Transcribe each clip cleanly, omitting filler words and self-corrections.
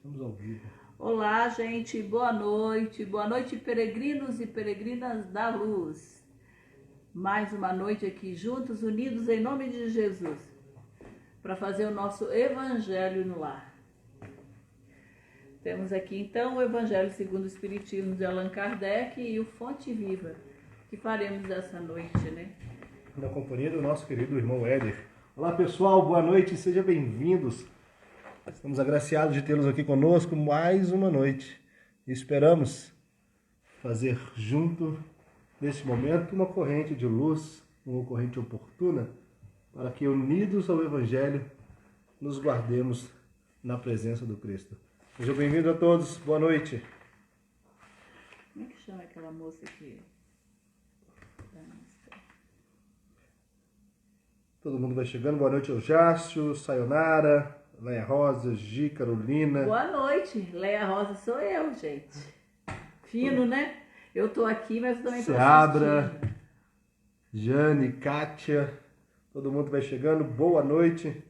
Estamos ao vivo. Olá, gente, boa noite, peregrinos e peregrinas da luz. Mais uma noite aqui juntos, unidos em nome de Jesus, para fazer o nosso Evangelho no lar. Temos aqui então o Evangelho segundo o Espiritismo de Allan Kardec e o Fonte Viva, que faremos essa noite, né? Na companhia do nosso querido irmão Éder. Olá pessoal, boa noite, sejam bem-vindos. Estamos agraciados de tê-los aqui conosco mais uma noite. E esperamos fazer junto, neste momento, uma corrente de luz, uma corrente oportuna, para que, unidos ao Evangelho, nos guardemos na presença do Cristo. Sejam bem-vindos a todos, boa noite. Como é que chama aquela moça aqui? Todo mundo vai chegando, boa noite ao Jácio, Sayonara, Leia Rosa, Gi, Carolina. Boa noite, Leia Rosa sou eu, gente. Fino, né? Eu tô aqui, mas também tô Seabra, assistindo. Jane, Kátia, todo mundo vai chegando, boa noite.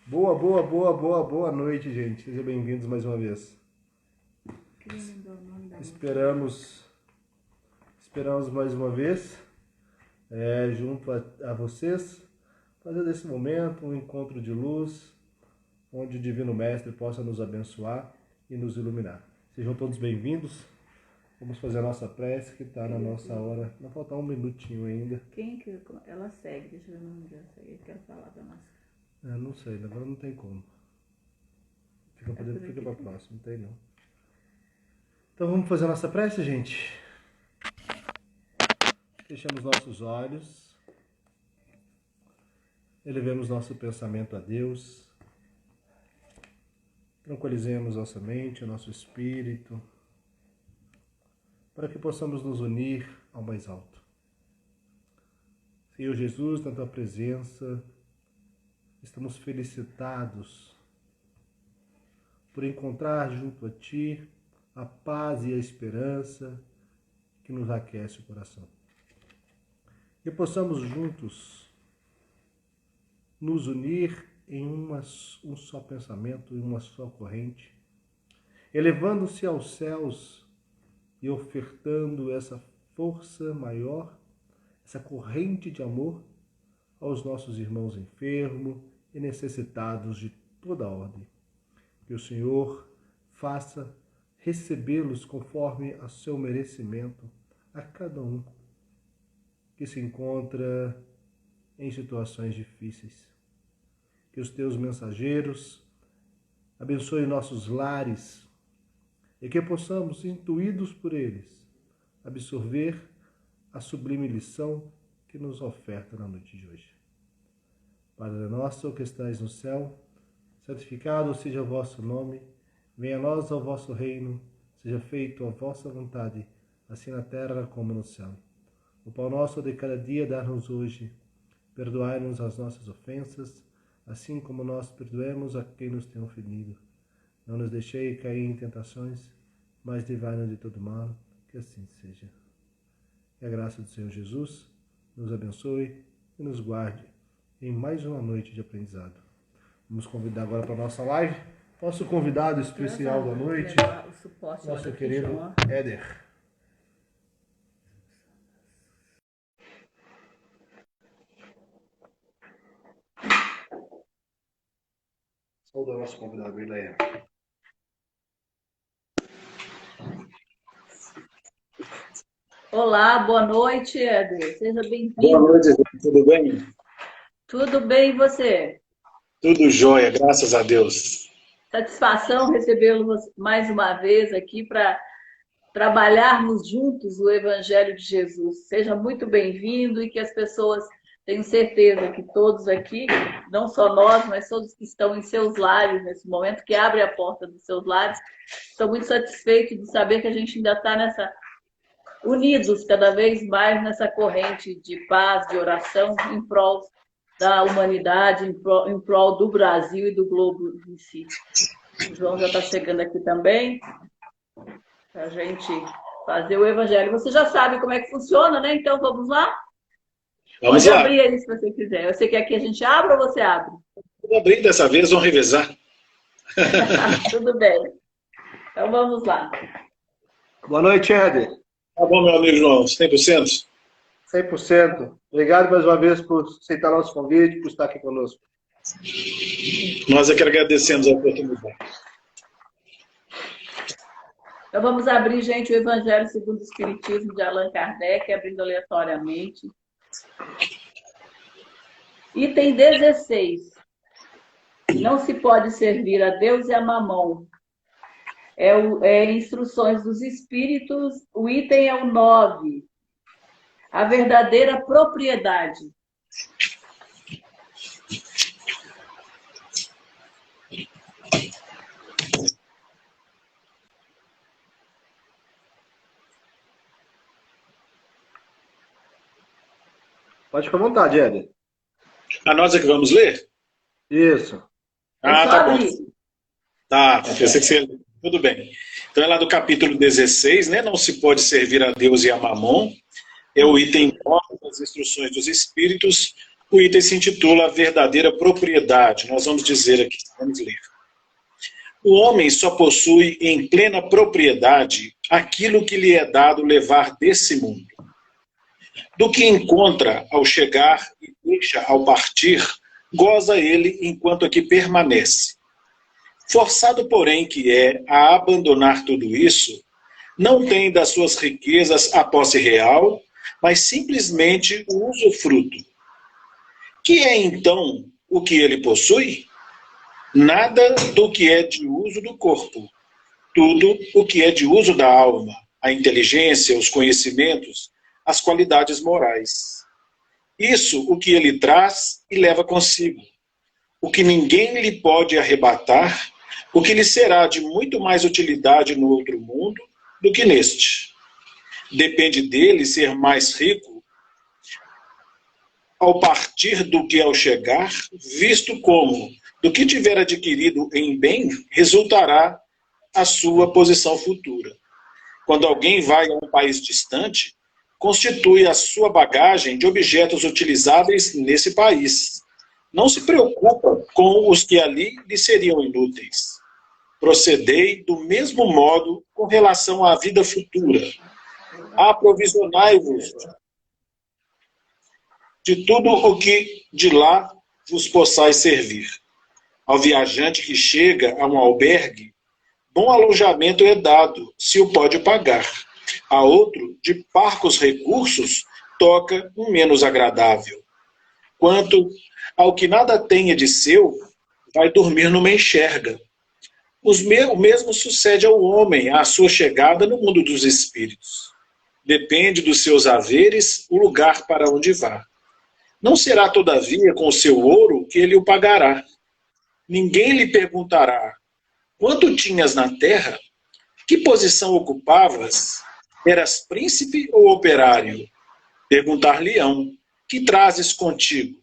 Boa noite, gente. Sejam bem-vindos mais uma vez. Esperamos mais uma vez, junto a vocês, fazer desse momento um encontro de luz, onde o Divino Mestre possa nos abençoar e nos iluminar. Sejam todos bem-vindos. Vamos fazer a nossa prece, que está na nossa hora. Não falta um minutinho ainda. Quem que ela segue? Deixa eu ver o nome dela. Eu quero falar da nossa. Não sei, agora não tem como. Fica para a próxima, não tem não. Então vamos fazer a nossa prece, gente. Fechamos nossos olhos. Elevemos nosso pensamento a Deus. Tranquilizemos nossa mente, o nosso espírito, para que possamos nos unir ao mais alto. Senhor Jesus, na Tua presença, estamos felicitados por encontrar junto a Ti a paz e a esperança que nos aquece o coração. Que possamos juntos nos unir em um só pensamento, em uma só corrente, elevando-se aos céus e ofertando essa força maior, essa corrente de amor aos nossos irmãos enfermos e necessitados de toda a ordem. Que o Senhor faça recebê-los conforme a seu merecimento a cada um que se encontra em situações difíceis. Que os teus mensageiros abençoem nossos lares e que possamos, intuídos por eles, absorver a sublime lição que nos oferta na noite de hoje. Padre nosso que estais no céu, santificado seja o vosso nome, venha a nós o vosso reino, seja feita a vossa vontade, assim na terra como no céu. O pão nosso de cada dia dá-nos hoje, perdoai-nos as nossas ofensas, assim como nós perdoamos a quem nos tem ofendido. Não nos deixei cair em tentações, mas livrai-nos de todo mal, que assim seja. Que a graça do Senhor Jesus nos abençoe e nos guarde em mais uma noite de aprendizado. Vamos convidar agora para a nossa live, nosso convidado especial da noite, nosso querido Éder. Saúde ao nosso convidado, Leia. Olá, boa noite, Éder. Seja bem-vindo. Boa noite, tudo bem? Tudo bem, e você? Tudo jóia, graças a Deus. Satisfação recebê-lo mais uma vez aqui para trabalharmos juntos o Evangelho de Jesus. Seja muito bem-vindo e que as pessoas, tenho certeza que todos aqui, não só nós, mas todos que estão em seus lares nesse momento, que abrem a porta dos seus lares, estão muito satisfeitos de saber que a gente ainda está unidos cada vez mais nessa corrente de paz, de oração, em prol da humanidade, em prol do Brasil e do globo em si. O João já está chegando aqui também, para a gente fazer o Evangelho. Você já sabe como é que funciona, né? Então vamos lá? Vamos lá. Abrir aí se você quiser. Você quer que a gente abra ou você abre? Vou abrir dessa vez, vamos revezar. Tudo bem. Então vamos lá. Boa noite, Éder. Tá bom, meu amigo João, 100%? 100%. Obrigado mais uma vez por aceitar nosso convite, por estar aqui conosco. Nós é que agradecemos a oportunidade. Então vamos abrir, gente, o Evangelho segundo o Espiritismo de Allan Kardec, abrindo aleatoriamente. Item 16. Não se pode servir a Deus e a Mamon. Instruções dos Espíritos, o item é o 9. A verdadeira propriedade. Pode ficar à vontade, Éder. A nós é que vamos ler? Isso. Tá bom. Tá, pensei que você... Tudo bem. Então é lá do capítulo 16, né? Não se pode servir a Deus e a Mamon. É o item 9 das instruções dos Espíritos. O item se intitula A Verdadeira Propriedade. Nós vamos dizer aqui, vamos ler. O homem só possui em plena propriedade aquilo que lhe é dado levar desse mundo. Do que encontra ao chegar e deixa ao partir, goza ele enquanto aqui permanece. Forçado, porém, que é a abandonar tudo isso, não tem das suas riquezas a posse real, mas simplesmente o usufruto. Que é, então, o que ele possui? Nada do que é de uso do corpo. Tudo o que é de uso da alma, a inteligência, os conhecimentos, as qualidades morais. Isso o que ele traz e leva consigo. O que ninguém lhe pode arrebatar, o que lhe será de muito mais utilidade no outro mundo do que neste. Depende dele ser mais rico ao partir do que ao chegar, visto como, do que tiver adquirido em bem, resultará a sua posição futura. Quando alguém vai a um país distante, constitui a sua bagagem de objetos utilizáveis nesse país. Não se preocupa com os que ali lhe seriam inúteis. Procedei do mesmo modo com relação à vida futura. Aprovisionai-vos de tudo o que de lá vos possais servir. Ao viajante que chega a um albergue, bom alojamento é dado, se o pode pagar. A outro, de parcos recursos, toca um menos agradável. Quanto ao que nada tenha de seu, vai dormir numa enxerga. O mesmo sucede ao homem à sua chegada no mundo dos espíritos. Depende dos seus haveres o lugar para onde vá. Não será, todavia, com o seu ouro que ele o pagará. Ninguém lhe perguntará: quanto tinhas na terra? Que posição ocupavas? Eras príncipe ou operário? Perguntar-lhe-ão: que trazes contigo?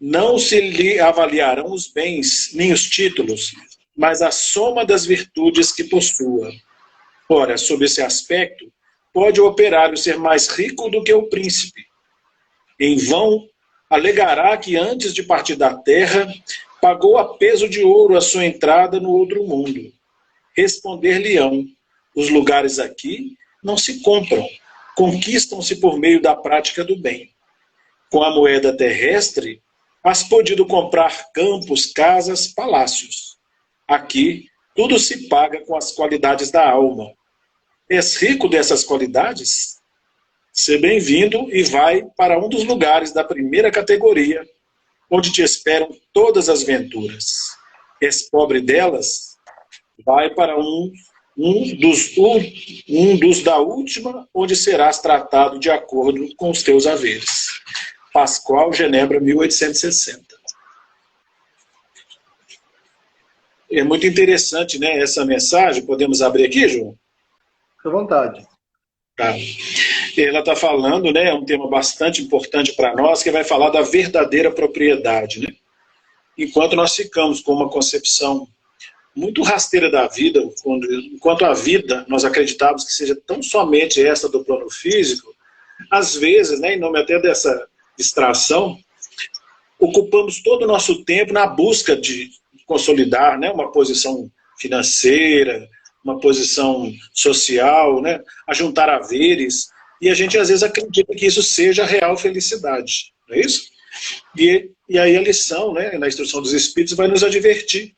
Não se lhe avaliarão os bens, nem os títulos, mas a soma das virtudes que possua. Ora, sob esse aspecto, pode o operário ser mais rico do que o príncipe. Em vão, alegará que antes de partir da terra, pagou a peso de ouro a sua entrada no outro mundo. Responder-lhe-ão: os lugares aqui não se compram, conquistam-se por meio da prática do bem. Com a moeda terrestre, has podido comprar campos, casas, palácios. Aqui, tudo se paga com as qualidades da alma. És rico dessas qualidades? Seja bem-vindo e vai para um dos lugares da primeira categoria, onde te esperam todas as venturas. És pobre delas? Vai para um dos da última, onde serás tratado de acordo com os teus haveres. Pascoal, Genebra, 1860. É muito interessante, né, essa mensagem. Podemos abrir aqui, João? Fique à vontade. Tá. Ela está falando, né, é um tema bastante importante para nós, que vai falar da verdadeira propriedade, né? Enquanto nós ficamos com uma concepção muito rasteira da vida, enquanto a vida nós acreditamos que seja tão somente essa do plano físico, às vezes, né, em nome até dessa distração, ocupamos todo o nosso tempo na busca de consolidar, né, uma posição financeira, uma posição social, né, a juntar haveres, e a gente às vezes acredita que isso seja a real felicidade, não é isso? E aí a lição, né, na instrução dos Espíritos vai nos advertir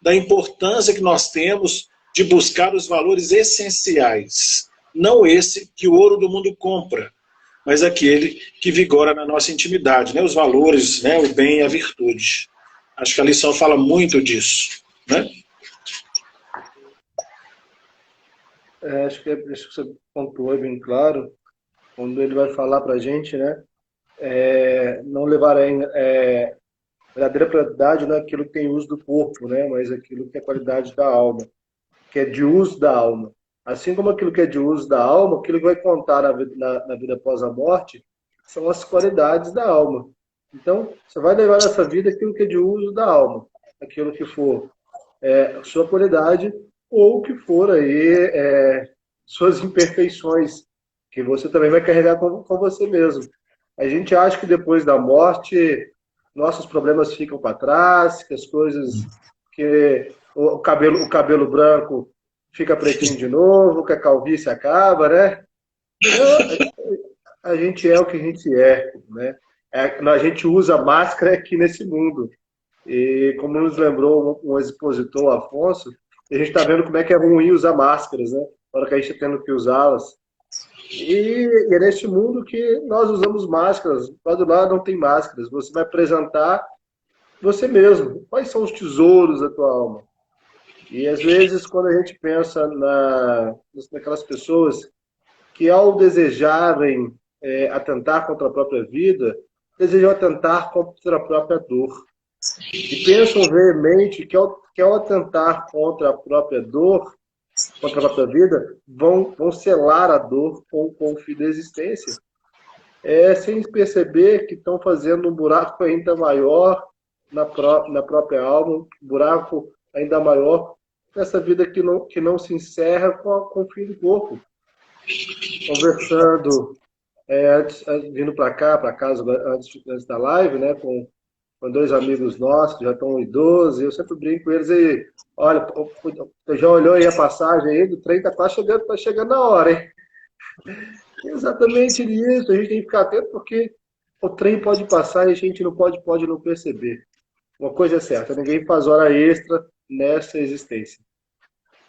da importância que nós temos de buscar os valores essenciais, não esse que o ouro do mundo compra, mas aquele que vigora na nossa intimidade, né, os valores, né, o bem e a virtude. Acho que a lição fala muito disso, né? Acho que você pontuou bem claro, quando ele vai falar para a gente, né? Não levar a verdadeira prioridade não é aquilo que tem uso do corpo, né? Mas aquilo que é qualidade da alma, que é de uso da alma. Assim como aquilo que é de uso da alma, aquilo que vai contar na vida após a morte, são as qualidades da alma. Então, você vai levar nessa vida aquilo que é de uso da alma, aquilo que for sua qualidade, ou o que for aí suas imperfeições, que você também vai carregar com você mesmo. A gente acha que depois da morte nossos problemas ficam para trás, que as coisas, que o cabelo branco fica pretinho de novo, que a calvície acaba, né? A gente é o que a gente é, né? A gente usa máscara aqui nesse mundo. E como nos lembrou um expositor, Afonso, a gente está vendo como é que é ruim usar máscaras, né? Na hora que a gente está tendo que usá-las. E é neste mundo que nós usamos máscaras. Do lado lá não tem máscaras. Você vai apresentar você mesmo. Quais são os tesouros da tua alma? E às vezes, quando a gente pensa naquelas pessoas que, ao desejarem atentar contra a própria vida, desejam atentar contra a própria dor. E pensam veemente que, ao atentar contra a própria dor, contra a própria vida, vão selar a dor com o fim da existência. Sem perceber que estão fazendo um buraco ainda maior na própria alma, um buraco ainda maior nessa vida que não se encerra com o fim do corpo. Conversando, vindo para cá, para casa, antes da live, né, com dois amigos nossos que já estão idosos, e eu sempre brinco com eles aí, olha, você já olhou aí a passagem aí do trem, tá chegando na hora, hein? Exatamente isso, a gente tem que ficar atento porque o trem pode passar e a gente não pode não perceber. Uma coisa é certa, ninguém faz hora extra nessa existência.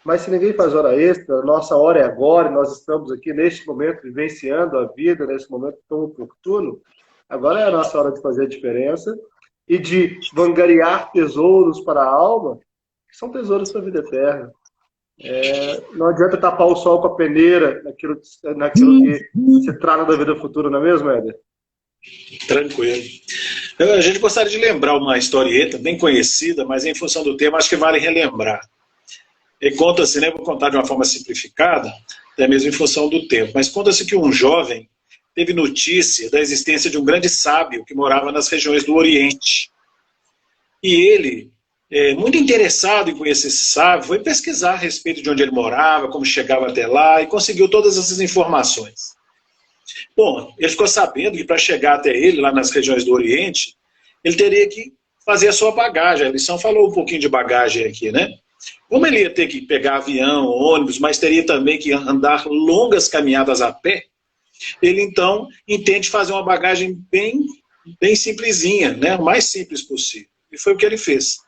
Mas se ninguém faz hora extra, nossa hora é agora, e nós estamos aqui neste momento vivenciando a vida, nesse momento tão oportuno, agora é a nossa hora de fazer a diferença e de vangloriar tesouros para a alma, que são tesouros para a vida eterna. Não adianta tapar o sol com a peneira naquilo que se trata da vida futura, não é mesmo, Éder? Tranquilo. A gente gostaria de lembrar uma historieta bem conhecida, mas em função do tema acho que vale relembrar. E conta-se, né, vou contar de uma forma simplificada, até mesmo em função do tempo, mas conta-se que um jovem teve notícia da existência de um grande sábio que morava nas regiões do Oriente. E ele, muito interessado em conhecer esse sábio, foi pesquisar a respeito de onde ele morava, como chegava até lá, e conseguiu todas essas informações. Bom, ele ficou sabendo que para chegar até ele, lá nas regiões do Oriente, ele teria que fazer a sua bagagem. A lição falou um pouquinho de bagagem aqui, né? Como ele ia ter que pegar avião, ônibus, mas teria também que andar longas caminhadas a pé, ele então entende fazer uma bagagem bem simplesinha, né? O mais simples possível. E foi o que ele fez.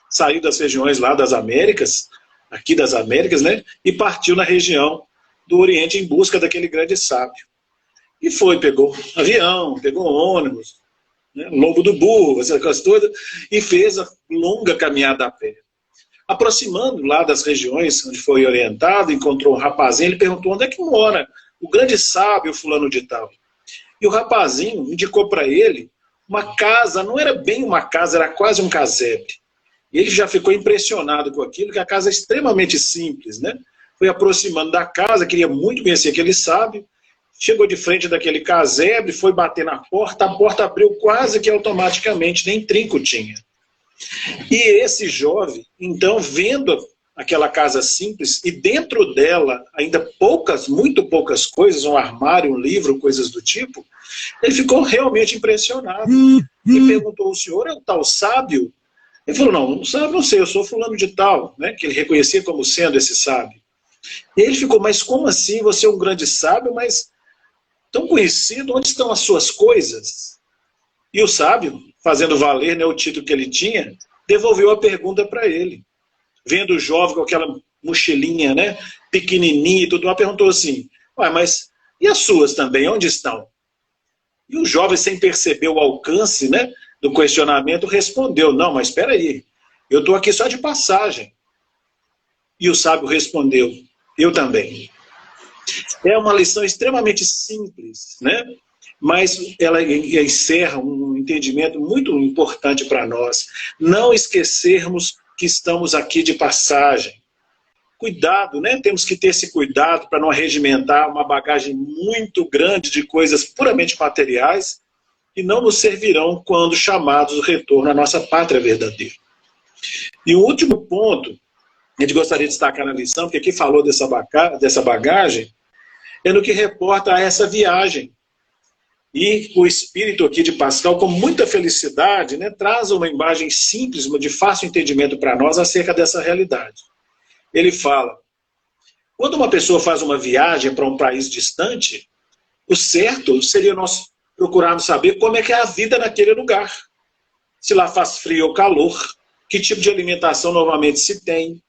Saiu das regiões lá das Américas, aqui das Américas, né? E partiu na região do Oriente em busca daquele grande sábio. E foi, pegou avião, pegou ônibus, né? Lombo do burro, essas coisas todas, e fez a longa caminhada a pé. Aproximando lá das regiões onde foi orientado, encontrou um rapazinho, ele perguntou onde é que mora o grande sábio fulano de tal. E o rapazinho indicou para ele uma casa, não era bem uma casa, era quase um casebre. E ele já ficou impressionado com aquilo, que a casa é extremamente simples, né? Foi aproximando da casa, queria muito conhecer aquele sábio, chegou de frente daquele casebre, foi bater na porta, a porta abriu quase que automaticamente, nem trinco tinha. E esse jovem, então, vendo aquela casa simples, e dentro dela ainda muito poucas coisas, um armário, um livro, coisas do tipo, ele ficou realmente impressionado. E perguntou, o senhor é o tal sábio? Ele falou, não sábio não sei, eu sou fulano de tal, né, que ele reconhecia como sendo esse sábio. E ele ficou, mas como assim? Você é um grande sábio, mas tão conhecido, onde estão as suas coisas? E o sábio, fazendo valer, né, o título que ele tinha, devolveu a pergunta para ele. Vendo o jovem com aquela mochilinha, né, pequenininha e tudo mais, perguntou assim, ué, mas e as suas também, onde estão? E o jovem, sem perceber o alcance, né, do questionamento, respondeu, não, mas espera aí, eu estou aqui só de passagem. E o sábio respondeu, eu também. É uma lição extremamente simples, né? Mas ela encerra um entendimento muito importante para nós. Não esquecermos que estamos aqui de passagem. Cuidado, né? Temos que ter esse cuidado para não arregimentar uma bagagem muito grande de coisas puramente materiais que não nos servirão quando chamados ao retorno à nossa pátria verdadeira. E o último ponto, a gente gostaria de destacar na lição, porque aqui falou dessa bagagem, é no que reporta a essa viagem. E o espírito aqui de Pascal, com muita felicidade, né, traz uma imagem simples, de fácil entendimento para nós acerca dessa realidade. Ele fala, quando uma pessoa faz uma viagem para um país distante, o certo seria nós procurarmos saber como é que é a vida naquele lugar. Se lá faz frio ou calor, que tipo de alimentação normalmente se tem,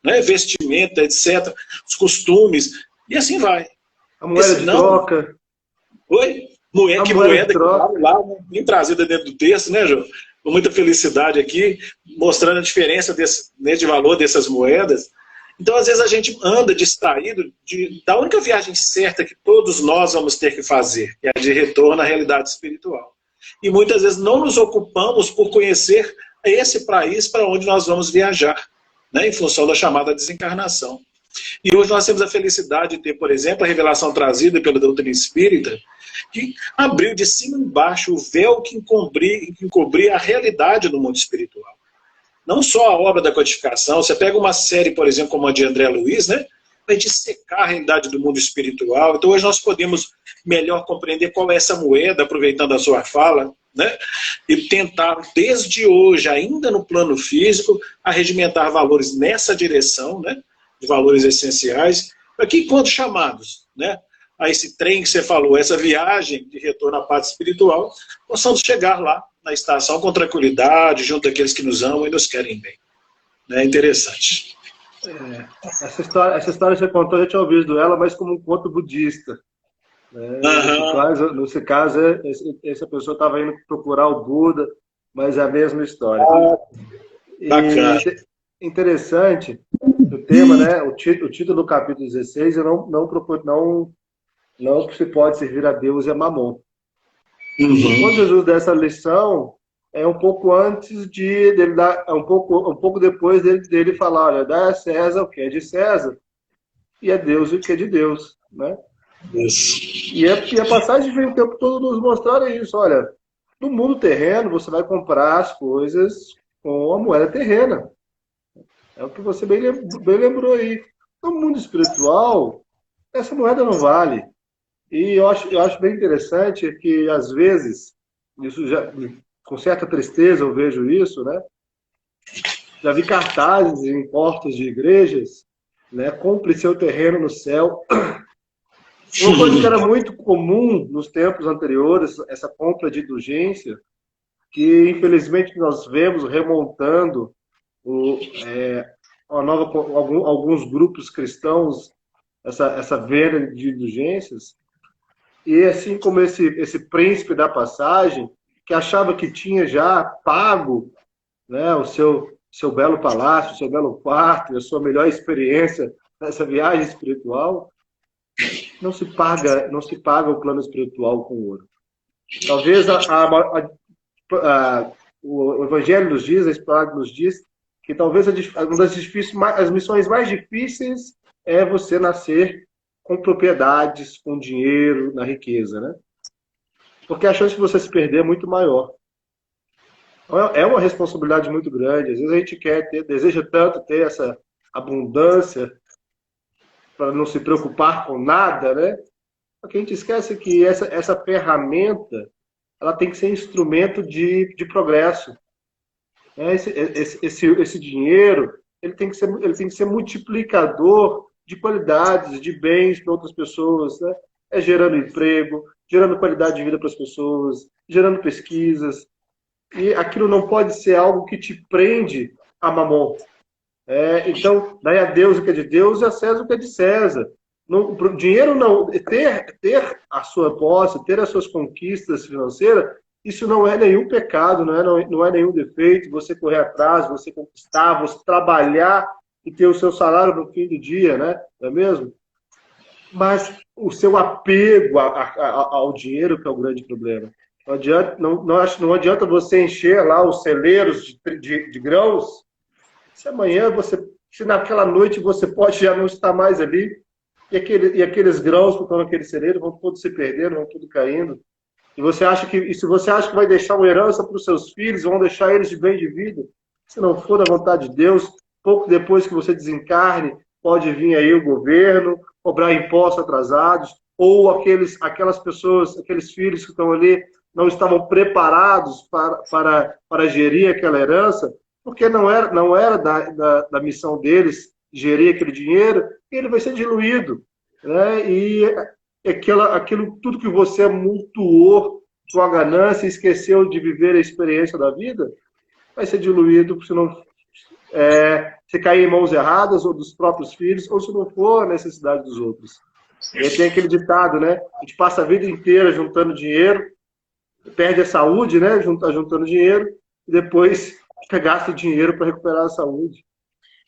né, vestimenta, etc., os costumes, e assim vai. A moeda de troca. Oi? Que moeda que lá, bem trazida dentro do texto, né, João? Com muita felicidade aqui, mostrando a diferença de valor dessas moedas. Então, às vezes, a gente anda distraído da única viagem certa que todos nós vamos ter que fazer, que é a de retorno à realidade espiritual. E muitas vezes não nos ocupamos por conhecer esse país para onde nós vamos viajar, né, em função da chamada desencarnação. E hoje nós temos a felicidade de ter, por exemplo, a revelação trazida pela doutrina espírita, que abriu de cima e embaixo o véu que encobria a realidade do mundo espiritual. Não só a obra da codificação, você pega uma série, por exemplo, como a de André Luiz, né, vai dissecar a realidade do mundo espiritual. Então hoje nós podemos melhor compreender qual é essa moeda, aproveitando a sua fala, né, e tentar, desde hoje, ainda no plano físico, arregimentar valores nessa direção, né, de valores essenciais, para que, enquanto chamados, né, a esse trem que você falou, essa viagem de retorno à pátria espiritual, possamos chegar lá na estação com tranquilidade, junto àqueles que nos amam e nos querem bem. É interessante. Essa história que você contou, eu já tinha ouvido ela, mas como um conto budista. Né? Nesse caso, essa pessoa estava indo procurar o Buda, mas é a mesma história. Bacana. Interessante o tema, né? O título do capítulo 16, não se pode servir a Deus e a Mamon. Quando Jesus dá essa lição, é um pouco antes dele dar, um pouco depois dele falar, olha, dá a César o que é de César e a Deus o que é de Deus, né? Isso. E a passagem vem o tempo todo nos mostrar isso, olha, no mundo terreno você vai comprar as coisas com a moeda terrena. É o que você bem lembrou aí. No mundo espiritual, essa moeda não vale. E eu acho bem interessante que, às vezes, isso já, com certa tristeza eu vejo isso, né? Já vi cartazes em portas de igrejas, né? Compre seu terreno no céu. Uma coisa que era muito comum nos tempos anteriores, essa compra de indulgência, que infelizmente nós vemos remontando alguns grupos cristãos, essa venda de indulgências. E assim como esse príncipe da passagem, que achava que tinha já pago, né, o seu belo palácio, o seu belo quarto, a sua melhor experiência nessa viagem espiritual, não se paga o plano espiritual com ouro. Talvez o Evangelho nos diz, a história nos diz, que talvez as missões mais difíceis é você nascer com propriedades, com dinheiro, na riqueza, né? Porque a chance de você se perder é muito maior. É uma responsabilidade muito grande. Às vezes a gente deseja tanto ter essa abundância para não se preocupar com nada, né? Só que a gente esquece que essa ferramenta ela tem que ser instrumento de progresso. Esse dinheiro ele tem que ser multiplicador de qualidades, de bens para outras pessoas, né? É gerando emprego, gerando qualidade de vida para as pessoas, gerando pesquisas. E aquilo não pode ser algo que te prende a mamon. Então, dai a Deus o que é de Deus e a César o que é de César. Não, o dinheiro não. Ter a sua posse, ter as suas conquistas financeiras, isso não é nenhum pecado, não é nenhum defeito. Você correr atrás, você conquistar, você trabalhar e ter o seu salário no fim do dia, né? Não é mesmo? Mas o seu apego ao dinheiro que é o grande problema. Não adianta você encher lá os celeiros de grãos se amanhã se naquela noite você pode já não estar mais ali, e aqueles grãos que estão naquele celeiro vão todos se perdendo, vão tudo caindo. E se você acha que vai deixar uma herança para os seus filhos, vão deixar eles de bem de vida, se não for da vontade de Deus, pouco depois que você desencarne, pode vir aí o governo, cobrar impostos atrasados, ou aquelas pessoas, aqueles filhos que estão ali, não estavam preparados para gerir aquela herança, porque não era da missão deles gerir aquele dinheiro, e ele vai ser diluído. Né? E aquilo tudo que você mutuou com a ganância e esqueceu de viver a experiência da vida, vai ser diluído se não se cair em mãos erradas, ou dos próprios filhos, ou se não for a necessidade dos outros. E aí tem aquele ditado, né? A gente passa a vida inteira juntando dinheiro, perde a saúde, né? Juntando dinheiro, e depois gasta o dinheiro para recuperar a saúde.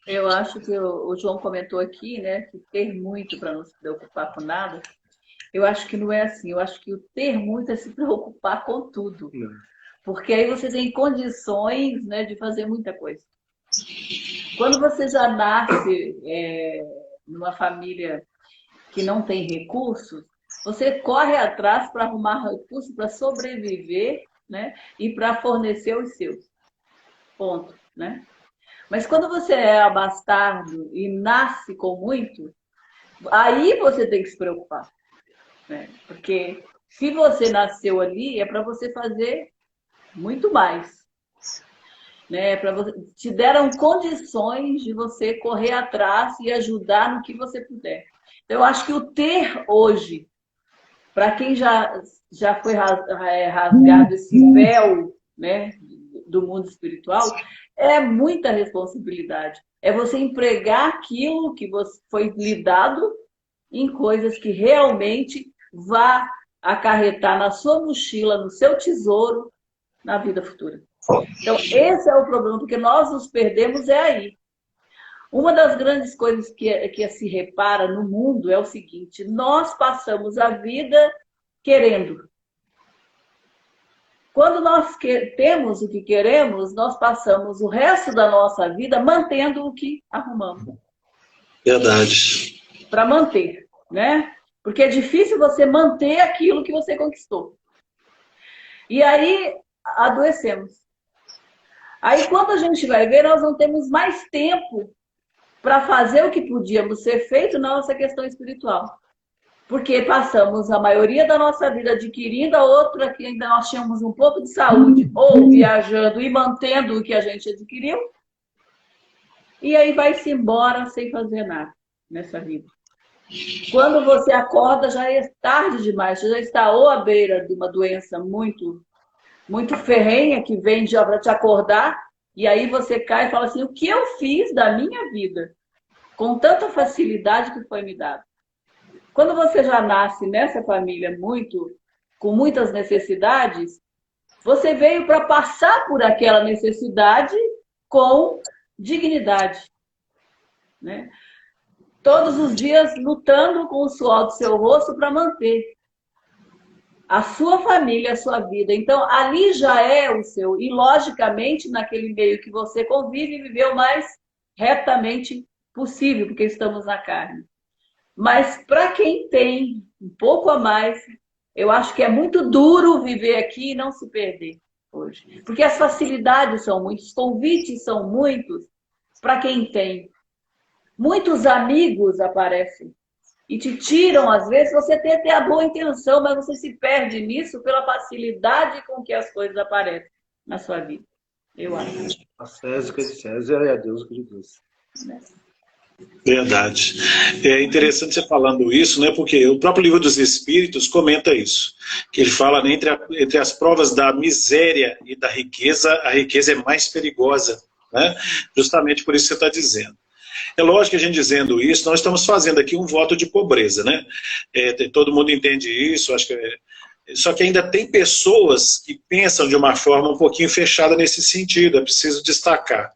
Eu acho que o João comentou aqui, né, que ter muito para não se preocupar com nada. Eu acho que não é assim. Eu acho que o ter muito é se preocupar com tudo. Não. Porque aí você tem condições, né, de fazer muita coisa. Quando você já nasce numa família que não tem recursos, você corre atrás para arrumar recursos para sobreviver, né, e para fornecer os seus. Ponto, né? Mas quando você é abastado e nasce com muito, aí você tem que se preocupar, né? Porque se você nasceu ali, é para você fazer muito mais, né? Te deram condições de você correr atrás e ajudar no que você puder. Então, eu acho que o ter hoje, para quem já foi rasgado esse véu, né, do mundo espiritual, é muita responsabilidade. É você empregar aquilo que foi lhe dado em coisas que realmente vá acarretar na sua mochila, no seu tesouro, na vida futura. Então, esse é o problema, porque nós nos perdemos aí. Uma das grandes coisas que se repara no mundo é o seguinte: nós passamos a vida querendo. Quando nós temos o que queremos, nós passamos o resto da nossa vida mantendo o que arrumamos. Verdade. Para manter, né? Porque é difícil você manter aquilo que você conquistou. E aí adoecemos. Aí quando a gente vai ver, nós não temos mais tempo para fazer o que podíamos ser feito na nossa questão espiritual. Porque passamos a maioria da nossa vida adquirindo, a outra que ainda nós tínhamos um pouco de saúde, ou viajando e mantendo o que a gente adquiriu, e aí vai-se embora sem fazer nada nessa vida. Quando você acorda, já é tarde demais, você já está ou à beira de uma doença muito, muito ferrenha que vem já para te acordar, e aí você cai e fala assim: o que eu fiz da minha vida com tanta facilidade que foi me dado? Quando você já nasce nessa família com muitas necessidades, você veio para passar por aquela necessidade com dignidade, né? Todos os dias lutando com o suor do seu rosto para manter a sua família, a sua vida. Então, ali já é o seu. E, logicamente, naquele meio que você convive, viveu o mais retamente possível, porque estamos na carne. Mas para quem tem um pouco a mais, eu acho que é muito duro viver aqui e não se perder hoje. Porque as facilidades são muitas, os convites são muitos para quem tem. Muitos amigos aparecem e te tiram, às vezes, você tem até a boa intenção, mas você se perde nisso pela facilidade com que as coisas aparecem na sua vida. Eu acho. A César que é de César e a Deus que é de Deus. Verdade. É interessante você falando isso, né? Porque o próprio Livro dos Espíritos comenta isso, que ele fala, né, entre as provas da miséria e da riqueza, a riqueza é mais perigosa, né? Justamente por isso que você está dizendo. É lógico que a gente dizendo isso, nós estamos fazendo aqui um voto de pobreza, né? Todo mundo entende isso, acho que só que ainda tem pessoas que pensam de uma forma um pouquinho fechada nesse sentido, é preciso destacar.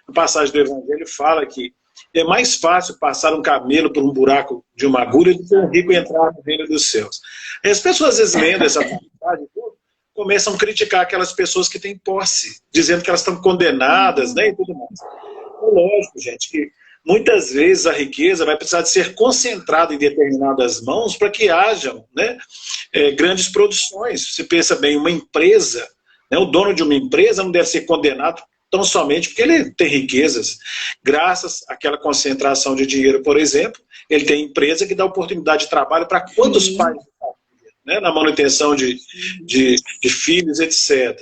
A passagem do Evangelho fala que é mais fácil passar um camelo por um buraco de uma agulha do que um rico entrar no reino dos céus. E as pessoas, às vezes, lendo essa passagem, começam a criticar aquelas pessoas que têm posse, dizendo que elas estão condenadas, né, e tudo mais. É lógico, gente, que muitas vezes a riqueza vai precisar de ser concentrada em determinadas mãos para que hajam, né, grandes produções. Você pensa bem, uma empresa, né, o dono de uma empresa não deve ser condenado tão somente porque ele tem riquezas. Graças àquela concentração de dinheiro, por exemplo, ele tem empresa que dá oportunidade de trabalho para quantos pais, né, na manutenção de filhos, etc.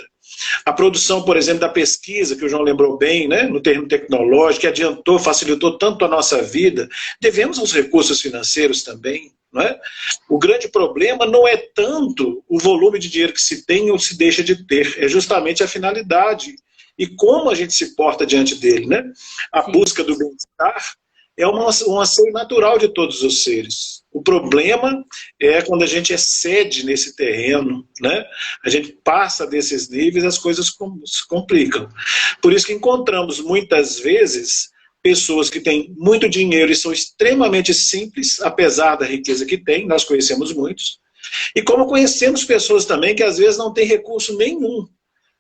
A produção, por exemplo, da pesquisa, que o João lembrou bem, né, no termo tecnológico, que adiantou, facilitou tanto a nossa vida, devemos aos recursos financeiros também. Não é? O grande problema não é tanto o volume de dinheiro que se tem ou se deixa de ter, é justamente a finalidade e como a gente se porta diante dele, né? A busca do bem-estar é um anseio natural de todos os seres. O problema é quando a gente excede nesse terreno, né? A gente passa desses níveis, as coisas se complicam. Por isso que encontramos muitas vezes pessoas que têm muito dinheiro e são extremamente simples, apesar da riqueza que têm, nós conhecemos muitos, e como conhecemos pessoas também que às vezes não têm recurso nenhum,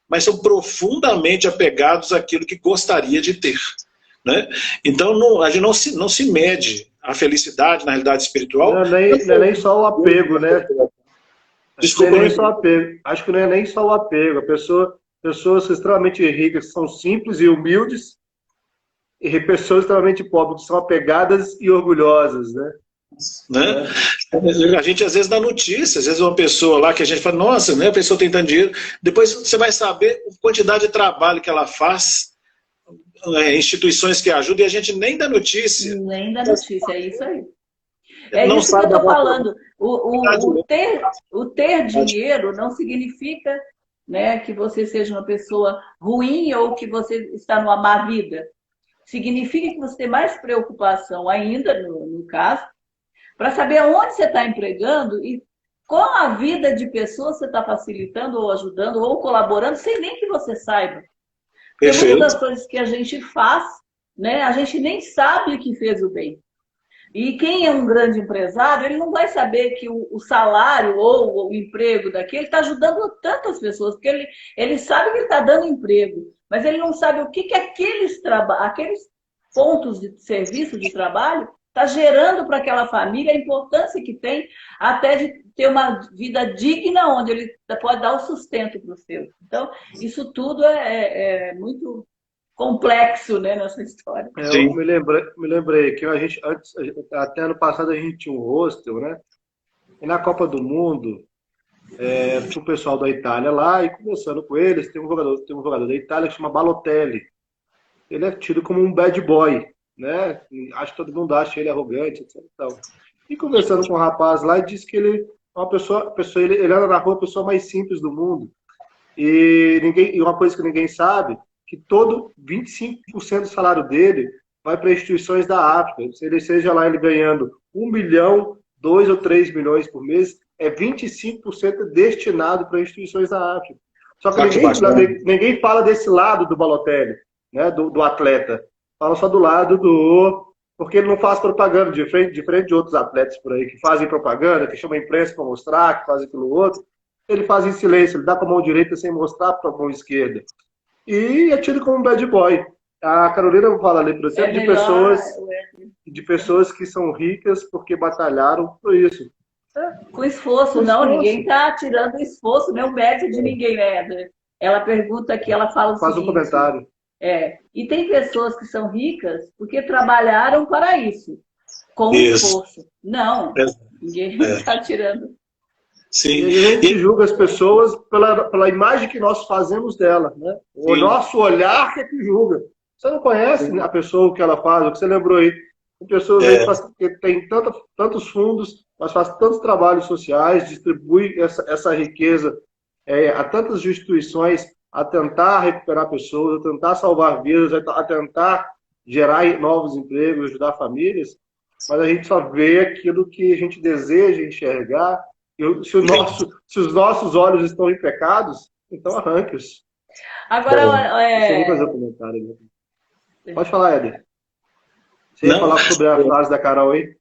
mas são profundamente apegados àquilo que gostaria de ter, né? Então a gente não se mede a felicidade na realidade espiritual. Não é nem só o apego, né? Desculpa, não é nem só o apego. Acho que não é nem só o apego. Pessoas extremamente ricas são simples e humildes, e pessoas extremamente pobres que são apegadas e orgulhosas, né? A gente às vezes dá notícia, às vezes uma pessoa lá que a gente fala, nossa, né, a pessoa tem tanto dinheiro, depois você vai saber a quantidade de trabalho que ela faz, instituições que ajudam, e a gente nem dá notícia. Nem dá notícia, é isso aí. É não isso que eu estou falando. O ter dinheiro não significa, né, que você seja uma pessoa ruim ou que você está numa má vida. Significa que você tem mais preocupação ainda, no caso, para saber onde você está empregando e qual a vida de pessoas você está facilitando ou ajudando ou colaborando sem nem que você saiba. Porque muitas das coisas que a gente faz, né, a gente nem sabe que fez o bem. E quem é um grande empresário, ele não vai saber que o salário ou o emprego daquele está ajudando tantas pessoas, porque ele sabe que ele está dando emprego, mas ele não sabe o que aqueles pontos de serviço, de trabalho, está gerando para aquela família, a importância que tem até de ter uma vida digna, onde ele pode dar o sustento para os seus. Então, isso tudo é muito complexo, né, nessa história. Eu me lembrei que até ano passado a gente tinha um hostel, né? E na Copa do Mundo, tinha o pessoal da Itália lá, e conversando com eles, tem um jogador da Itália que chama Balotelli. Ele é tido como um bad boy, né? Acho que todo mundo acha ele arrogante, etc. E conversando com um rapaz lá, ele disse que ele é uma pessoa ele anda na rua, a pessoa mais simples do mundo. E uma coisa que ninguém sabe, que todo 25% do salário dele vai para instituições da África. Se ele seja lá ele ganhando 1 milhão, 2 ou 3 milhões por mês, é 25% destinado para instituições da África. Só que ninguém fala desse lado do Balotelli, né, do atleta. Fala só do lado porque ele não faz propaganda, diferente de outros atletas por aí que fazem propaganda, que chamam a imprensa para mostrar, que fazem aquilo outro. Ele faz em silêncio, ele dá com a mão direita sem mostrar para a mão esquerda. E é tido como um bad boy. A Carolina fala ali, por exemplo, de pessoas que são ricas porque batalharam por isso. Com esforço, ninguém está tirando esforço, nem o mérito de ninguém, né? Ela pergunta aqui, ela fala o seguinte... Faz um comentário. E tem pessoas que são ricas porque trabalharam para isso, com esforço. Não, ninguém está tirando. Sim. E a gente julga as pessoas pela imagem que nós fazemos dela, né? O nosso olhar é que julga. Você não conhece a pessoa, o que ela faz, o que você lembrou aí. Tem pessoas aí que têm tantos fundos, mas faz tantos trabalhos sociais, distribui essa riqueza a tantas instituições a tentar recuperar pessoas, a tentar salvar vidas, a tentar gerar novos empregos, ajudar famílias, mas a gente só vê aquilo que a gente deseja enxergar. Se os nossos olhos estão em pecados, então arranque-os. Agora, Deixa eu fazer um comentário. Pode falar, Éder. Você ia falar sobre a frase da Carol aí?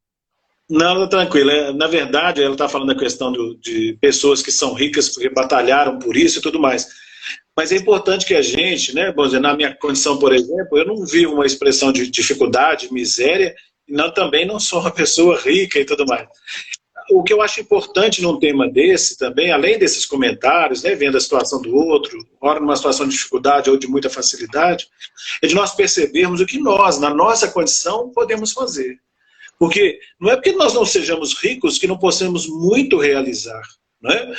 Não, tranquilo. Na verdade, ela está falando da questão de pessoas que são ricas porque batalharam por isso e tudo mais. Mas é importante que a gente, né, vamos dizer, na minha condição, por exemplo, eu não vivo uma expressão de dificuldade, miséria, e também não sou uma pessoa rica e tudo mais. O que eu acho importante num tema desse também, além desses comentários, né, vendo a situação do outro, ora numa situação de dificuldade ou de muita facilidade, é de nós percebermos o que nós, na nossa condição, podemos fazer. Porque não é porque nós não sejamos ricos que não possamos muito realizar. Né?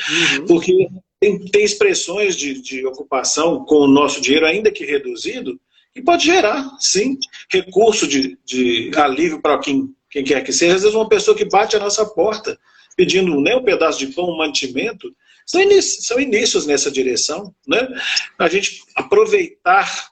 Porque tem expressões de ocupação com o nosso dinheiro, ainda que reduzido, que pode gerar, sim, recurso de alívio para quem quer que seja. Às vezes uma pessoa que bate a nossa porta pedindo um pedaço de pão, um mantimento, são inícios nessa direção. Né? A gente aproveitar,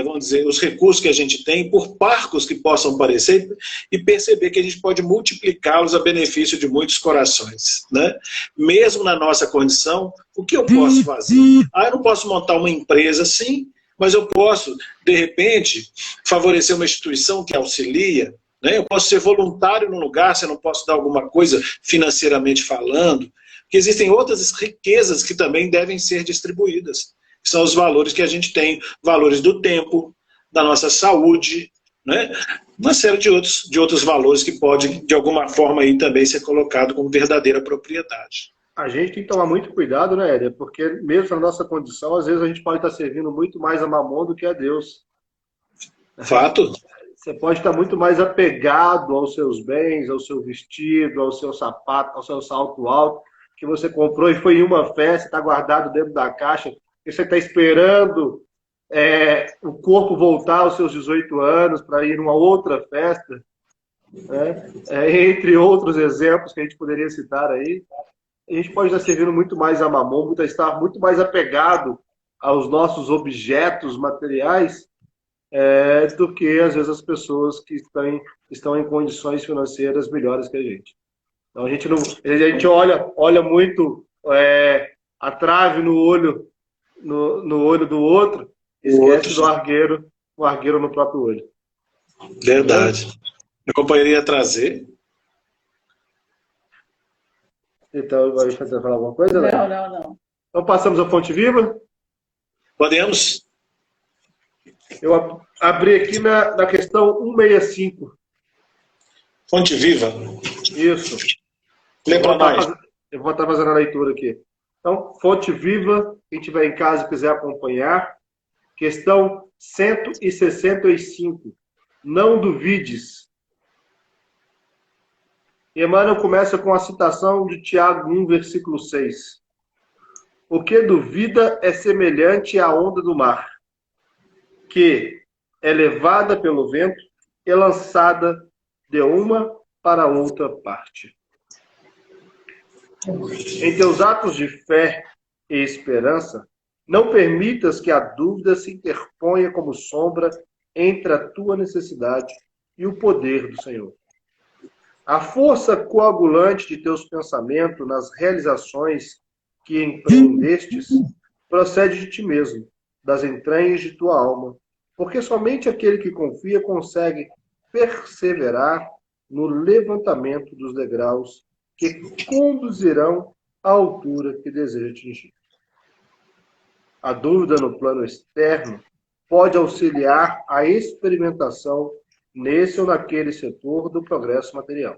vamos dizer, os recursos que a gente tem, por parcos que possam parecer, e perceber que a gente pode multiplicá-los a benefício de muitos corações. Né? Mesmo na nossa condição, o que eu posso fazer? Eu não posso montar uma empresa, sim, mas eu posso, de repente, favorecer uma instituição que auxilia, né? Eu posso ser voluntário num lugar, se eu não posso dar alguma coisa financeiramente falando, porque existem outras riquezas que também devem ser distribuídas, que são os valores que a gente tem, valores do tempo, da nossa saúde, né? Uma série de outros valores que pode, de alguma forma, aí também ser colocado como verdadeira propriedade. A gente tem que tomar muito cuidado, né, Éder? Porque mesmo na nossa condição, às vezes a gente pode estar servindo muito mais a Mamon do que a Deus. Fato. Você pode estar muito mais apegado aos seus bens, ao seu vestido, ao seu sapato, ao seu salto alto, que você comprou e foi em uma festa, está guardado dentro da caixa, e você está esperando o corpo voltar aos seus 18 anos para ir numa outra festa, né? Entre outros exemplos que a gente poderia citar aí. A gente pode estar servindo muito mais a Mamon, estar muito mais apegado aos nossos objetos materiais, do que, às vezes, as pessoas que estão em condições financeiras melhores que a gente. Então, a gente olha muito a trave no olho do outro, esquece do argueiro no próprio olho. Verdade. Meu companheiro ia trazer. Então, vai fazer falar alguma coisa? Né? Não. Então, passamos à Fonte Viva? Podemos. Eu abri aqui na questão 165. Fonte Viva. Isso. Lê para nós. Eu vou estar fazendo a leitura aqui. Então, Fonte Viva, quem estiver em casa e quiser acompanhar. Questão 165. Não duvides. Emmanuel começa com a citação de Tiago 1, versículo 6. O que duvida é semelhante à onda do mar, que é levada pelo vento e lançada de uma para outra parte. Em teus atos de fé e esperança, não permitas que a dúvida se interponha como sombra entre a tua necessidade e o poder do Senhor. A força coagulante de teus pensamentos nas realizações que empreendestes procede de ti mesmo, das entranhas de tua alma, porque somente aquele que confia consegue perseverar no levantamento dos degraus que conduzirão à altura que deseja atingir. A dúvida no plano externo pode auxiliar a experimentação nesse ou naquele setor do progresso material.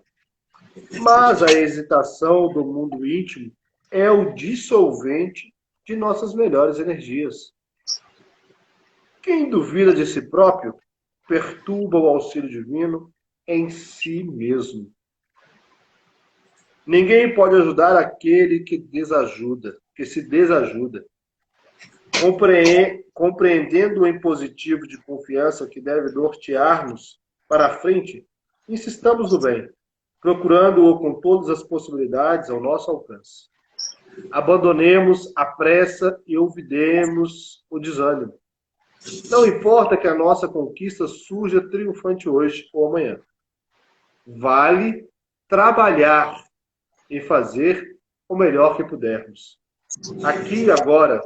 Mas a hesitação do mundo íntimo é o dissolvente de nossas melhores energias. Quem duvida de si próprio perturba o auxílio divino em si mesmo. Ninguém pode ajudar aquele que se desajuda. Compreendendo o impositivo de confiança que deve nortear-nos para a frente, Insistamos no bem, procurando-o com todas as possibilidades ao nosso alcance. Abandonemos a pressa e ouvidemos o desânimo. Não importa que a nossa conquista surja triunfante hoje ou amanhã. Vale trabalhar e fazer o melhor que pudermos. Aqui e agora,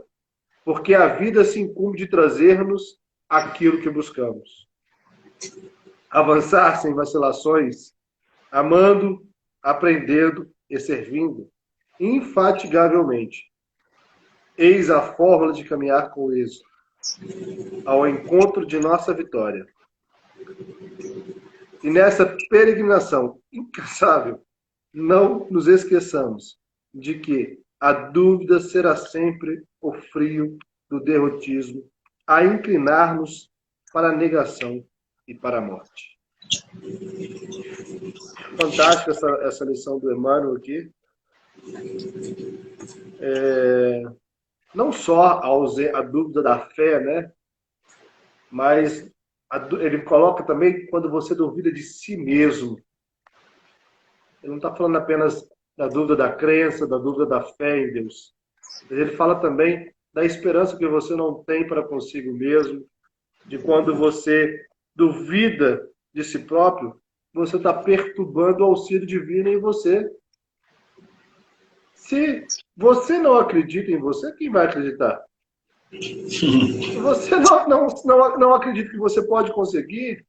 porque a vida se incumbe de trazer-nos aquilo que buscamos. Avançar sem vacilações, amando, aprendendo e servindo, infatigavelmente. Eis a fórmula de caminhar com êxito, ao encontro de nossa vitória. E nessa peregrinação incansável, não nos esqueçamos de que a dúvida será sempre o frio do derrotismo a inclinar-nos para a negação e para a morte. Fantástica essa lição do Emmanuel aqui. Não só a dúvida da fé, né? Mas ele coloca também quando você duvida de si mesmo. Ele não está falando apenas da dúvida da crença, da dúvida da fé em Deus. Ele fala também da esperança que você não tem para consigo mesmo, de quando você duvida de si próprio, você está perturbando o auxílio divino em você. Se você não acredita em você, quem vai acreditar? Se você não acredita que você pode conseguir,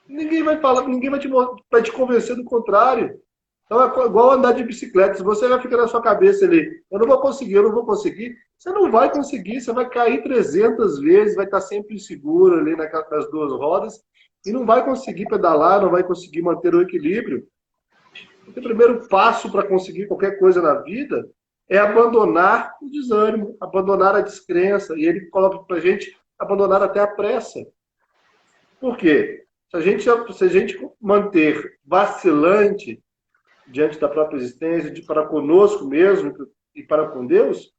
ninguém vai falar, ninguém vai te convencer do contrário. Então é igual andar de bicicleta. Se você vai ficar na sua cabeça ali, eu não vou conseguir, você não vai conseguir, você vai cair 300 vezes, vai estar sempre inseguro ali nas duas rodas e não vai conseguir pedalar, não vai conseguir manter o equilíbrio. O primeiro passo para conseguir qualquer coisa na vida é abandonar o desânimo, abandonar a descrença. E ele coloca para a gente abandonar até a pressa. Por quê? Se a gente manter vacilante diante da própria existência, para conosco mesmo e para com Deus,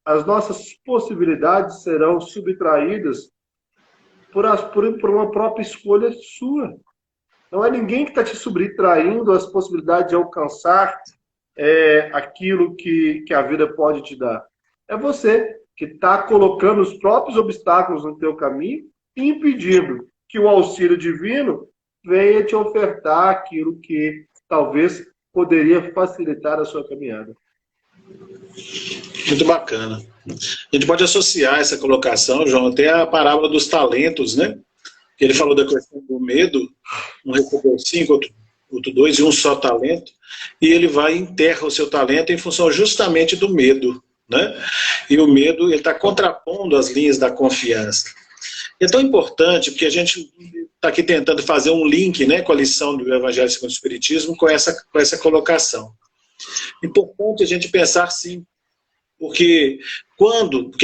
as nossas possibilidades serão subtraídas por uma própria escolha sua. Não é ninguém que está te subtraindo as possibilidades de alcançar aquilo que a vida pode te dar. É você que está colocando os próprios obstáculos no teu caminho e impedindo que o auxílio divino venha te ofertar aquilo que talvez poderia facilitar a sua caminhada. Muito bacana. A gente pode associar essa colocação, João, até a parábola dos talentos, né? Ele falou da questão do medo, um recebeu 5, outro 2 e um só talento, e ele vai e enterra o seu talento em função justamente do medo, né? E o medo, ele está contrapondo as linhas da confiança. E é tão importante, porque a gente está aqui tentando fazer um link, né, com a lição do Evangelho segundo o Espiritismo, com essa colocação. Importante a gente pensar sim, porque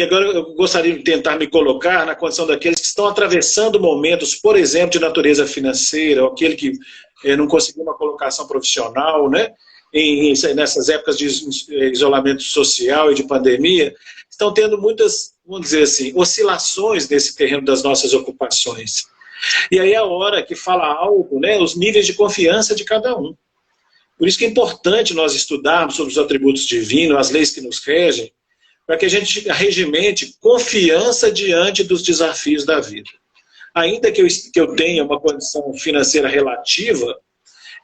agora eu gostaria de tentar me colocar na condição daqueles que estão atravessando momentos, por exemplo, de natureza financeira, ou aquele que não conseguiu uma colocação profissional, né, nessas épocas de isolamento social e de pandemia, estão tendo muitas, vamos dizer assim, oscilações nesse terreno das nossas ocupações. E aí é a hora que fala algo, né, os níveis de confiança de cada um. Por isso que é importante nós estudarmos sobre os atributos divinos, as leis que nos regem, para que a gente regimente confiança diante dos desafios da vida. Ainda que eu tenha uma condição financeira relativa,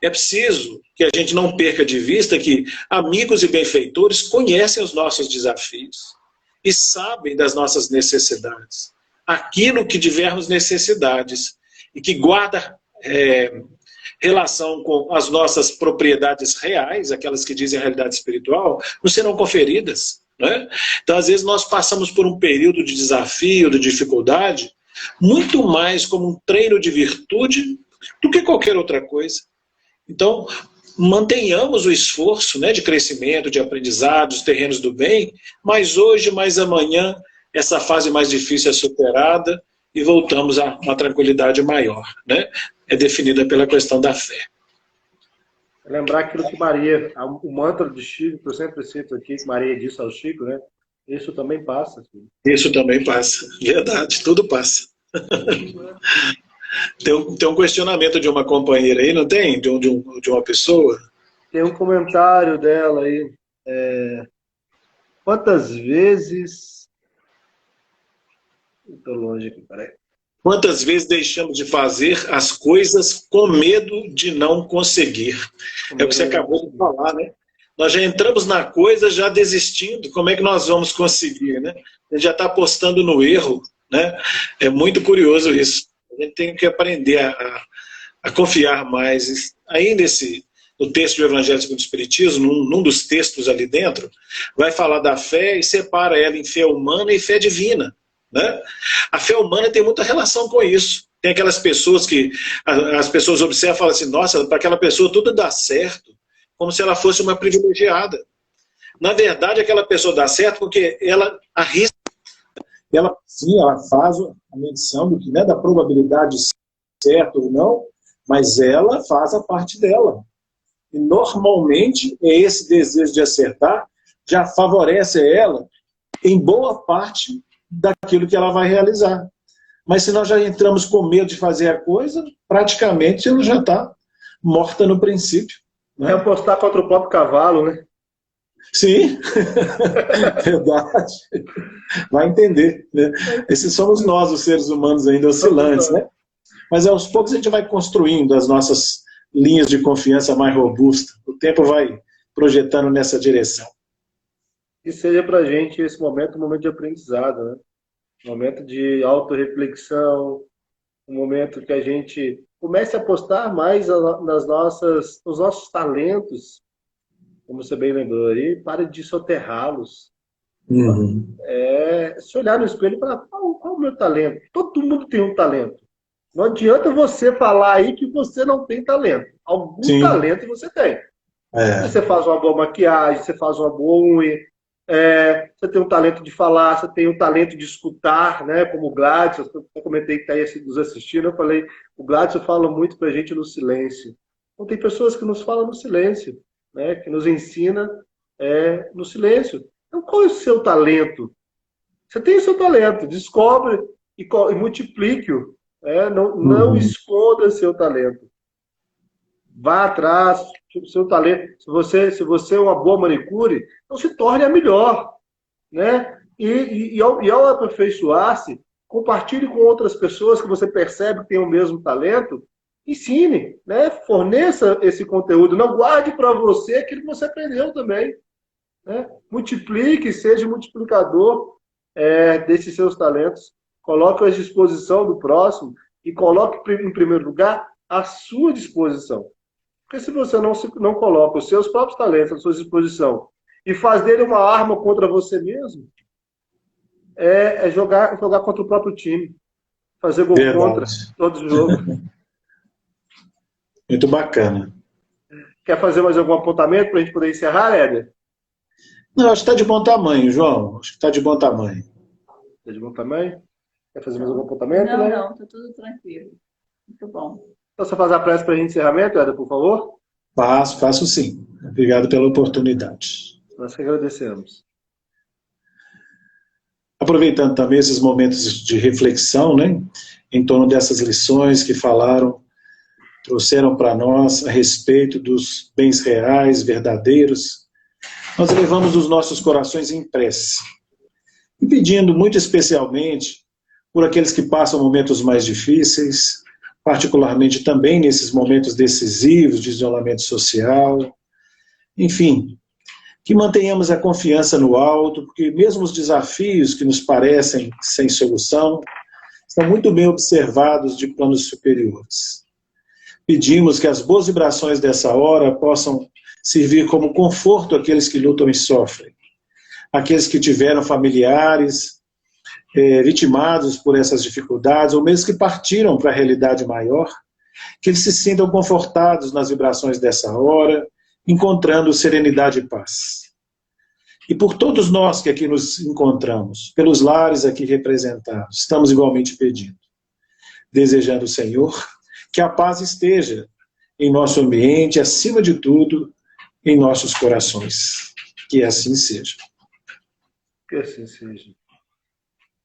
é preciso que a gente não perca de vista que amigos e benfeitores conhecem os nossos desafios e sabem das nossas necessidades. Aquilo que tivermos necessidades e que guarda relação com as nossas propriedades reais, aquelas que dizem a realidade espiritual, não serão conferidas, né? Então, às vezes, nós passamos por um período de desafio, de dificuldade, muito mais como um treino de virtude do que qualquer outra coisa. Então, mantenhamos o esforço, né, de crescimento, de aprendizado, dos terrenos do bem, mas hoje, mais amanhã, essa fase mais difícil é superada e voltamos a uma tranquilidade maior, né? É definida pela questão da fé. Lembrar aquilo que Maria, o mantra de Chico, que eu sempre cito aqui, que Maria disse ao Chico, né? Isso também passa. Filho. Isso também passa, verdade, tudo passa. Tem um questionamento de uma companheira aí, não tem? De uma pessoa? Tem um comentário dela aí. Quantas vezes... Estou longe aqui, peraí. Quantas vezes deixamos de fazer as coisas com medo de não conseguir? É o que você acabou de falar, né? Nós já entramos na coisa já desistindo. Como é que nós vamos conseguir, né? A gente já está apostando no erro, né? É muito curioso isso. A gente tem que aprender a confiar mais. Aí no texto do Evangelho segundo o Espiritismo, num dos textos ali dentro, vai falar da fé e separa ela em fé humana e fé divina. Né? A fé humana tem muita relação com isso. Tem aquelas pessoas que as pessoas observam e falam assim, nossa, para aquela pessoa tudo dá certo, como se ela fosse uma privilegiada. Na verdade, aquela pessoa dá certo porque ela arrisca, ela faz a medição do que, né, da probabilidade de ser certo ou não, mas ela faz a parte dela. E normalmente esse desejo de acertar já favorece ela em boa parte daquilo que ela vai realizar. Mas se nós já entramos com medo de fazer a coisa, praticamente ela já está morta no princípio. Né? É apostar contra o próprio cavalo, né? Sim, verdade. Vai entender. Né? Esses somos nós, os seres humanos ainda oscilantes. Né? Mas aos poucos a gente vai construindo as nossas linhas de confiança mais robustas. O tempo vai projetando nessa direção. Que seja para a gente esse momento um momento de aprendizado, né? Um momento de autorreflexão, um momento que a gente comece a apostar mais nos nossos talentos, como você bem lembrou aí, pare de soterrá-los. Uhum. Se olhar no espelho e falar, qual é o meu talento? Todo mundo tem um talento. Não adianta você falar aí que você não tem talento. Algum Sim. talento você tem. Você faz uma boa maquiagem, você faz uma boa unha, você tem um talento de falar, você tem um talento de escutar, né? Como o Gladys, eu comentei que está aí nos assistindo, eu falei, o Gladys fala muito para a gente no silêncio. Então tem pessoas que nos falam no silêncio, né? Que nos ensina no silêncio. Então qual é o seu talento? Você tem o seu talento, descobre e multiplique-o. Não esconda seu talento. Vá atrás do seu talento. Se você é uma boa manicure, então se torne a melhor. Né? E ao aperfeiçoar-se, compartilhe com outras pessoas que você percebe que têm o mesmo talento, ensine, né? Forneça esse conteúdo. Não guarde para você aquilo que você aprendeu também. Né? Multiplique, seja multiplicador desses seus talentos. Coloque à disposição do próximo e coloque, em primeiro lugar, à sua disposição. Porque se você não coloca os seus próprios talentos à sua disposição e faz dele uma arma contra você mesmo, jogar contra o próprio time. Fazer gol contra todo jogo. Muito bacana. Quer fazer mais algum apontamento para a gente poder encerrar, Éder? Não, acho que está de bom tamanho, João. Acho que está de bom tamanho. Está de bom tamanho? Quer fazer mais algum apontamento? Não, está tudo tranquilo. Muito bom. Então, você faz a prece para a gente encerramento, Éder, por favor? Faço sim. Obrigado pela oportunidade. Nós que agradecemos. Aproveitando também esses momentos de reflexão, né, em torno dessas lições que trouxeram para nós a respeito dos bens reais, verdadeiros, nós elevamos os nossos corações em prece, e pedindo muito especialmente por aqueles que passam momentos mais difíceis, particularmente também nesses momentos decisivos de isolamento social, enfim, que mantenhamos a confiança no alto, porque mesmo os desafios que nos parecem sem solução, estão muito bem observados de planos superiores. Pedimos que as boas vibrações dessa hora possam servir como conforto àqueles que lutam e sofrem, aqueles que tiveram familiares vitimados por essas dificuldades, ou mesmo que partiram para a realidade maior, que eles se sintam confortados nas vibrações dessa hora, encontrando serenidade e paz. E por todos nós que aqui nos encontramos, pelos lares aqui representados, estamos igualmente pedindo, desejando, Senhor, que a paz esteja em nosso ambiente, acima de tudo, em nossos corações. Que assim seja. Que assim seja.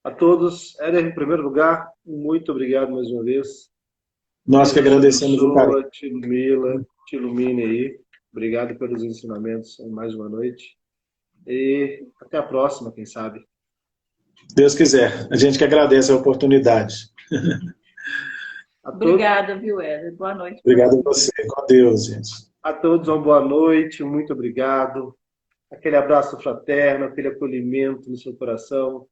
A todos, Éder, em primeiro lugar, muito obrigado mais uma vez Nós que agradecemos o carinho. Abençoa, te ilumine aí. Obrigado pelos ensinamentos em mais uma noite. E até a próxima, quem sabe. Deus quiser. A gente que agradece a oportunidade. Obrigada, viu, Éder? Boa noite. Obrigado a você. Com Deus, gente. A todos uma boa noite, muito obrigado. Aquele abraço fraterno, aquele acolhimento no seu coração.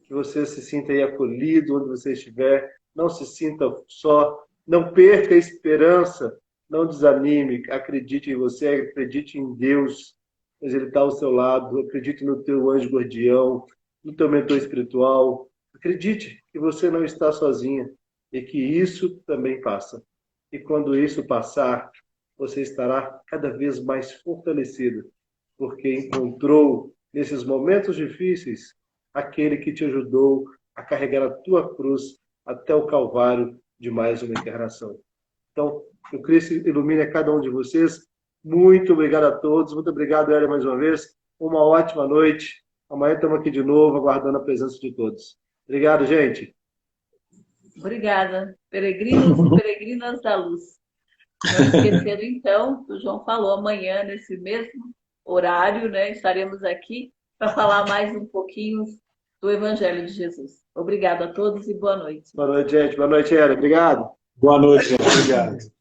Que você se sinta aí acolhido onde você estiver. Não se sinta só. Não perca a esperança. Não desanime. Acredite em você, acredite em Deus. Mas Ele está ao seu lado. Acredite no teu anjo guardião, no teu mentor espiritual. Acredite que você não está sozinha e que isso também passa. E quando isso passar, você estará cada vez mais fortalecido, porque encontrou nesses momentos difíceis aquele que te ajudou a carregar a tua cruz até o Calvário de mais uma encarnação. Então, que o Cristo ilumine a cada um de vocês. Muito obrigado a todos. Muito obrigado, Hélio, mais uma vez. Uma ótima noite. Amanhã estamos aqui de novo, aguardando a presença de todos. Obrigado, gente. Obrigada. Peregrinos e peregrinas da luz. Não esquecendo, então, que o João falou, amanhã, nesse mesmo horário, né, estaremos aqui para falar mais um pouquinho do Evangelho de Jesus. Obrigado a todos e boa noite. Boa noite, gente. Boa noite, Hélio. Obrigado. Boa noite, gente. Obrigado.